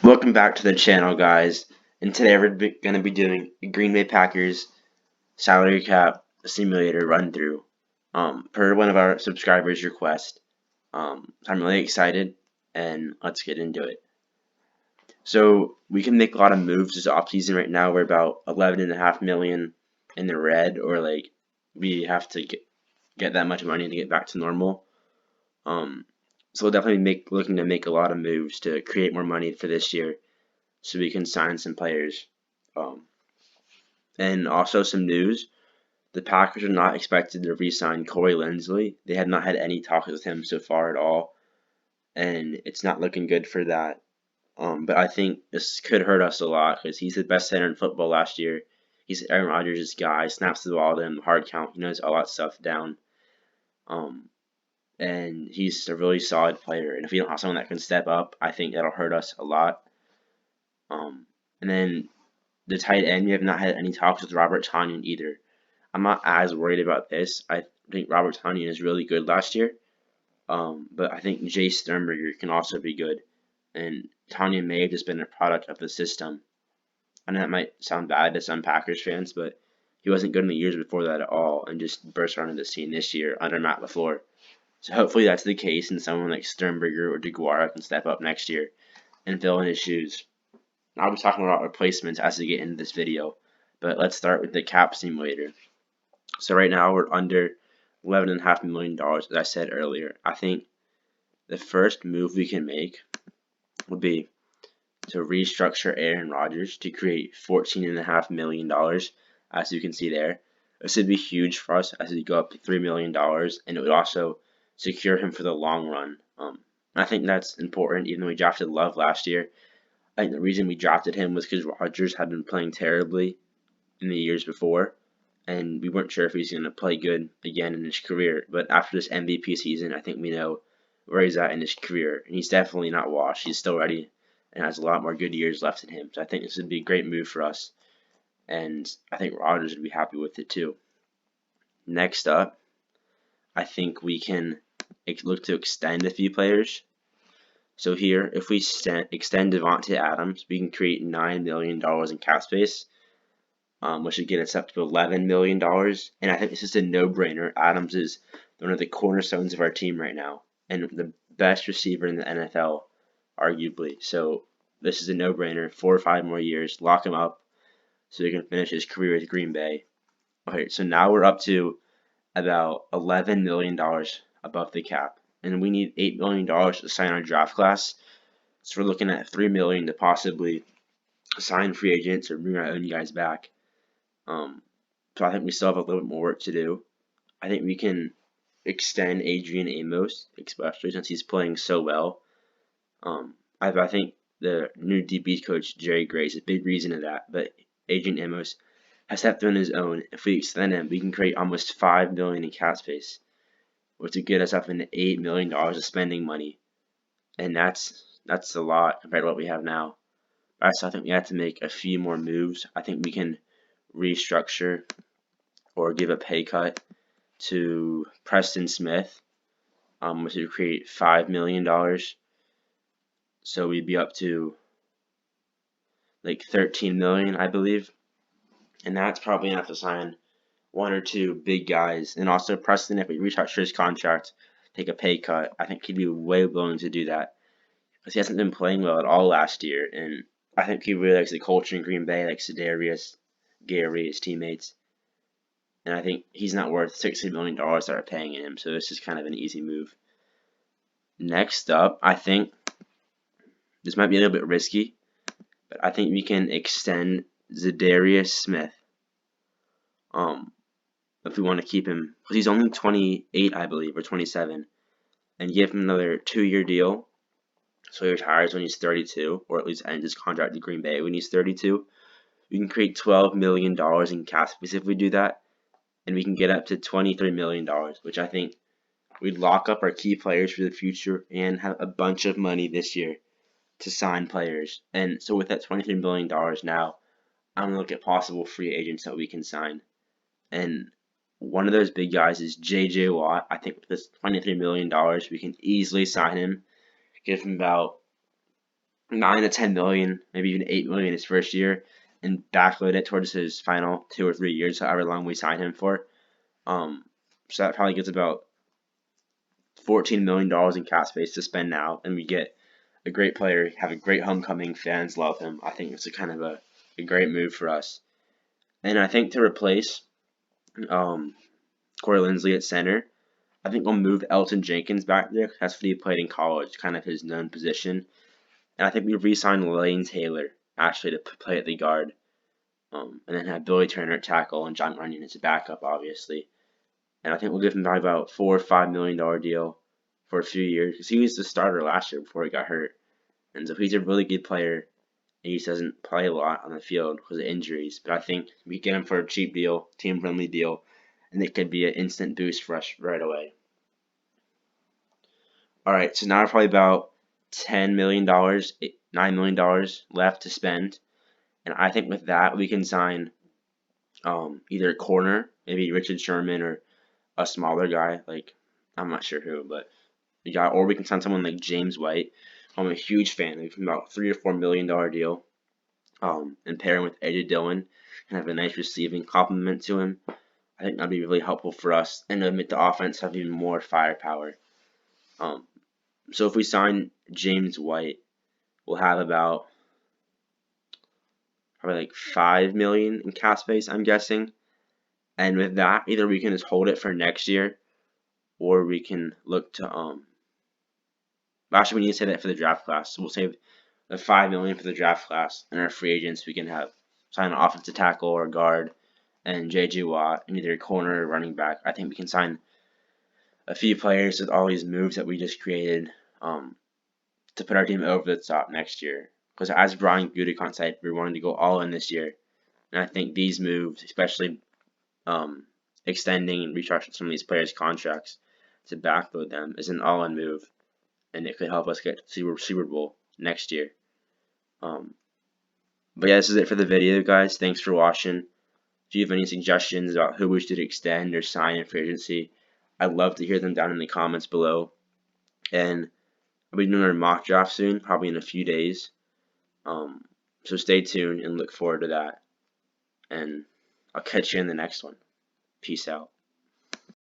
Welcome back to the channel, guys. And today we're going to be doing a Green Bay Packers salary cap simulator run through, per one of our subscribers' request. I'm really excited, and let's get into it. So we can make a lot of moves this offseason. Right now we're about 11.5 million in the red, or like we have to get that much money to get back to normal. So we'll definitely looking to make a lot of moves to create more money for this year, so we can sign some players. And also some news: the Packers are not expected to re-sign Corey Linsley. They have not had any talks with him so far at all, and it's not looking good for that. But I think this could hurt us a lot because he's the best center in football last year. He's Aaron Rodgers' guy, snaps the ball to him, hard count, he knows all that stuff down. And he's a really solid player. And if we don't have someone that can step up, I think that'll hurt us a lot. And then the tight end, we have not had any talks with Robert Tonyan either. I'm not as worried about this. I think Robert Tonyan is really good last year. But I think Jay Sternberger can also be good. And Tonyan may have just been a product of the system. I know that might sound bad to some Packers fans, but he wasn't good in the years before that at all and just burst onto the scene this year under Matt LaFleur. So hopefully that's the case, and someone like Sternberger or DeGuara can step up next year and fill in his shoes. I'll be talking about replacements as we get into this video, but let's start with the cap simulator. So right now we're under $11.5 million, as I said earlier. I think the first move we can make would be to restructure Aaron Rodgers to create $14.5 million, as you can see there. This would be huge for us as we go up to $3 million, and it would also secure him for the long run. I think that's important, even though we drafted Love last year. I think the reason we drafted him was because Rodgers had been playing terribly in the years before, and we weren't sure if he's going to play good again in his career. But after this MVP season, I think we know where he's at in his career, and he's definitely not washed. He's still ready and has a lot more good years left in him. So I think this would be a great move for us, and I think Rodgers would be happy with it too. Next up, I think we can look to extend a few players. So here, if we extend Davante Adams, we can create $9 million in cap space, which would get us up to $11 million. And I think this is a no-brainer. Adams is one of the cornerstones of our team right now, and the best receiver in the NFL, arguably. So this is a no-brainer. 4 or 5 more years, lock him up, so he can finish his career with Green Bay. Okay, so now we're up to about $11 million above the cap, and we need $8 million to sign our draft class. So we're looking at $3 million to possibly sign free agents or bring our own guys back. So I think we still have a little bit more work to do. I think we can extend Adrian Amos, especially since he's playing so well. I think the new DB coach, Jerry Gray, is a big reason of that. But Adrian Amos has stepped on his own. If we extend him, we can create almost $5 million in cap space, which would get us up into $8 million of spending money. And that's a lot compared to what we have now. So I think we have to make a few more moves. I think we can restructure or give a pay cut to Preston Smith, which would create $5 million. So we'd be up to like $13 million, I believe. And that's probably enough to sign 1 or 2 big guys. And also Preston, if we restructure his contract, take a pay cut, I think he'd be way willing to do that, because he hasn't been playing well at all last year. And I think he really likes the culture in Green Bay, like Sedarius, Gary, his teammates. And I think he's not worth $60 million that are paying him, so this is kind of an easy move. Next up, I think this might be a little bit risky, but I think we can extend Zadarius Smith. If we want to keep him, because he's only 28, I believe, or 27, and give him another 2-year deal, so he retires when he's 32, or at least ends his contract in Green Bay when he's 32. We can create $12 million in cap space if we do that, and we can get up to $23 million, which I think we'd lock up our key players for the future and have a bunch of money this year to sign players. And so with that $23 million now, I'm going to look at possible free agents that we can sign. And one of those big guys is J.J. Watt. I think with this $23 million, we can easily sign him, give him about 9 to 10 million, maybe even 8 million his first year, and backload it towards his final 2 or 3 years, however long we sign him for. Um, so that probably gets about $14 million in cap space to spend now, and we get a great player, have a great homecoming, fans love him. I think it's a kind of a great move for us. And I think to replace Corey Linsley at center, I think we'll move Elton Jenkins back there. That's what he played in college, kind of his known position. And I think we re-signed Lane Taylor actually to play at the guard, and then have Billy Turner at tackle and John Runyon as a backup, obviously. And I think we'll give him probably about $4 or $5 million deal for a few years because he was the starter last year before he got hurt. And so he's a really good player. He just doesn't play a lot on the field because of injuries. But I think we get him for a cheap deal, team-friendly deal, and it could be an instant boost for us right away. All right, so now probably about $10 million, $9 million left to spend, and I think with that we can sign either a corner, maybe Richard Sherman, or a smaller guy like I'm not sure who, but or we can sign someone like James White. I'm a huge fan of about $3 or $4 million deal, and pair him with AJ Dillon and have a nice receiving complement to him. I think that'd be really helpful for us and to make the offense have even more firepower. So if we sign James White, we'll have about probably like 5 million in cap space, I'm guessing. And with that, either we can just hold it for next year, or we can look to actually we need to say that for the draft class. So we'll save the 5 million for the draft class, and our free agents we can have sign an offensive tackle or guard, and J.J. Watt, and either a corner or running back. I think we can sign a few players with all these moves that we just created, to put our team over the top next year. Because as Brian Gutekunst said, we're wanting to go all in this year, and I think these moves, especially extending and restructuring some of these players' contracts to backload them, is an all-in move, and it could help us get to Super Bowl next year. But yeah, this is it for the video, guys. Thanks for watching. If you have any suggestions about who we should extend or sign in free agency, I'd love to hear them down in the comments below. And I'll be doing our mock draft soon, probably in a few days. So stay tuned and look forward to that. And I'll catch you in the next one. Peace out.